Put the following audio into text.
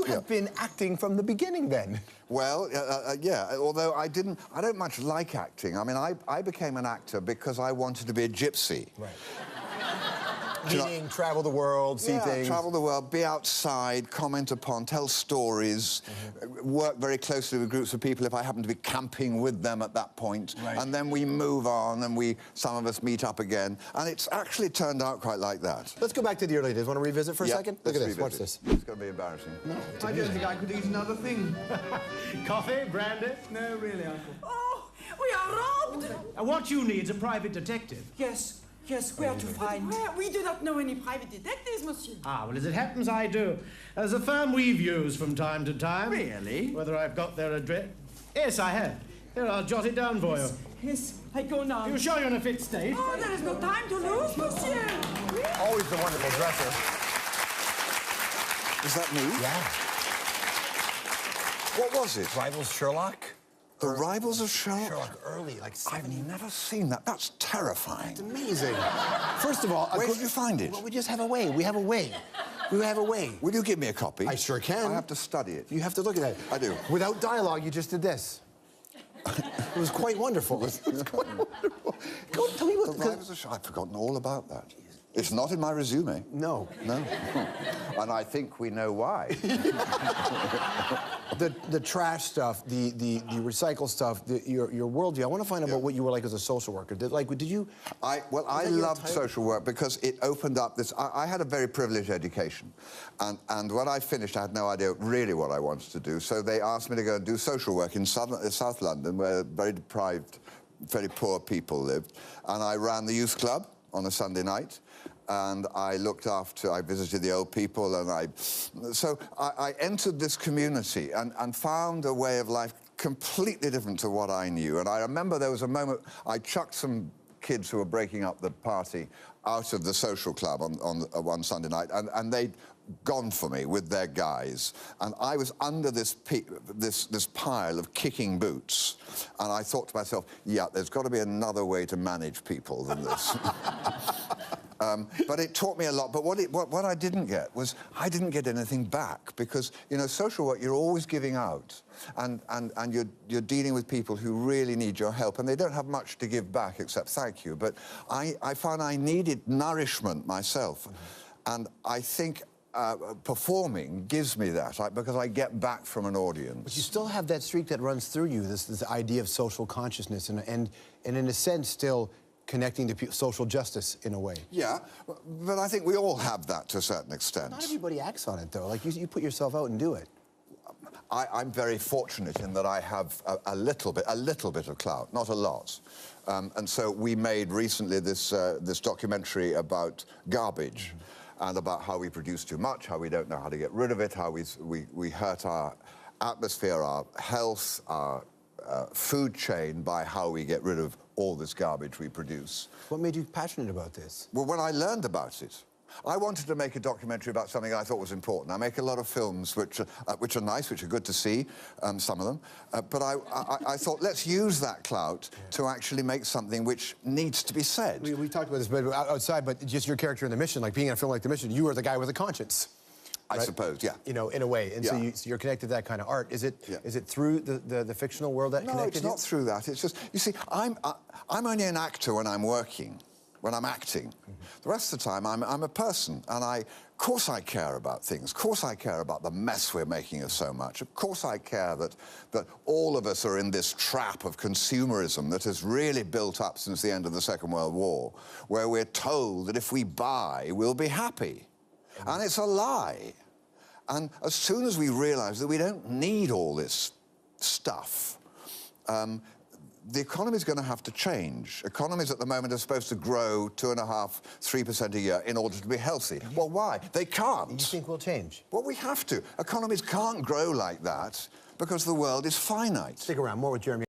have been acting from the beginning, then. Well, yeah, although I don't much like acting. I mean, I became an actor because I wanted to be a gypsy. Right. Meaning, travel the world, see things. Travel the world, be outside, comment upon, tell stories, work very closely with groups of people if I happen to be camping with them at that point. Right. And then we move on and some of us meet up again. And it's actually turned out quite like that. Let's go back to the early days. Want to revisit for a second? Look at this, watch this. It's going to be embarrassing. No, I don't think I could eat another thing. Coffee, brandy? No, really, Uncle. Oh, we are robbed! What you need is a private detective. Yes. Yes, where to find? We do not know any private detectives, monsieur. Ah, well, as it happens, I do. There's a firm we've used from time to time. Really? Whether I've got their address... Yes, I have. Here, I'll jot it down for you. Yes, I go now. You sure you're in a fit state? Oh, there is no time to lose, monsieur. Always the wonderful dresser. Is that me? Yeah. What was it? Rivals Sherlock? The Rivals of Sherlock? Sherlock, early, like 70. I've never seen that. That's terrifying. It's amazing. First of all... Where did you find it? Well, we just have a way. We have a way. We have a way. Will you give me a copy? I sure can. I have to study it. You have to look at it. I do. Without dialogue, you just did this. It was quite wonderful. It was quite wonderful. Go tell me what... The Rivals of Sherlock. I've forgotten all about that. It's not in my resume. No. No. And I think we know why. The trash stuff, the recycle stuff, your worldview. I want to find out about what you were like as a social worker. Did you... I loved social work because it opened up this... I had a very privileged education. And when I finished, I had no idea really what I wanted to do. So they asked me to go and do social work in South London, where very deprived, very poor people lived. And I ran the youth club on a Sunday night. And I visited the old people, and so I entered this community and found a way of life completely different to what I knew. And I remember there was a moment, I chucked some kids who were breaking up the party out of the social club on one Sunday night, and they'd gone for me with their guys. And I was under this pile of kicking boots, and I thought to myself, yeah, there's got to be another way to manage people than this. But it taught me a lot. But what I didn't get was I didn't get anything back, because, you know, social work, you're always giving out, and you're dealing with people who really need your help, and they don't have much to give back except thank you. But I found I needed nourishment myself, and I think performing gives me that, because I get back from an audience. But you still have that streak that runs through you, this idea of social consciousness, and in a sense still connecting to social justice in a way. Yeah, but I think we all have that to a certain extent. Not everybody acts on it, though. Like, you put yourself out and do it. I'm very fortunate in that I have a little bit of clout, not a lot. And so we made recently this documentary about garbage, and about how we produce too much, how we don't know how to get rid of it, how we hurt our atmosphere, our health, our food chain by how we get rid of all this garbage we produce. What made you passionate about this? Well, when I learned about it, I wanted to make a documentary about something I thought was important. I make a lot of films which are nice, which are good to see, some of them. But I thought, let's use that clout to actually make something which needs to be said. We talked about this outside, but just your character in The Mission, like being in a film like The Mission, you were the guy with a conscience. I suppose, yeah. You know, in a way. And so you're connected to that kind of art. Is it through the fictional world that connected you? No, it's not through that. It's just, you see, I'm only an actor when I'm working, when I'm acting. The rest of the time, I'm a person, and of course I care about things. Of course I care about the mess we're making of so much. Of course I care that all of us are in this trap of consumerism that has really built up since the end of the Second World War, where we're told that if we buy, we'll be happy. And it's a lie. And as soon as we realise that we don't need all this stuff, the economy is going to have to change. Economies at the moment are supposed to grow 2.5%, 3% a year in order to be healthy. Well, why? They can't. You think we'll change? Well, we have to. Economies can't grow like that because the world is finite. Stick around. More with Jeremy.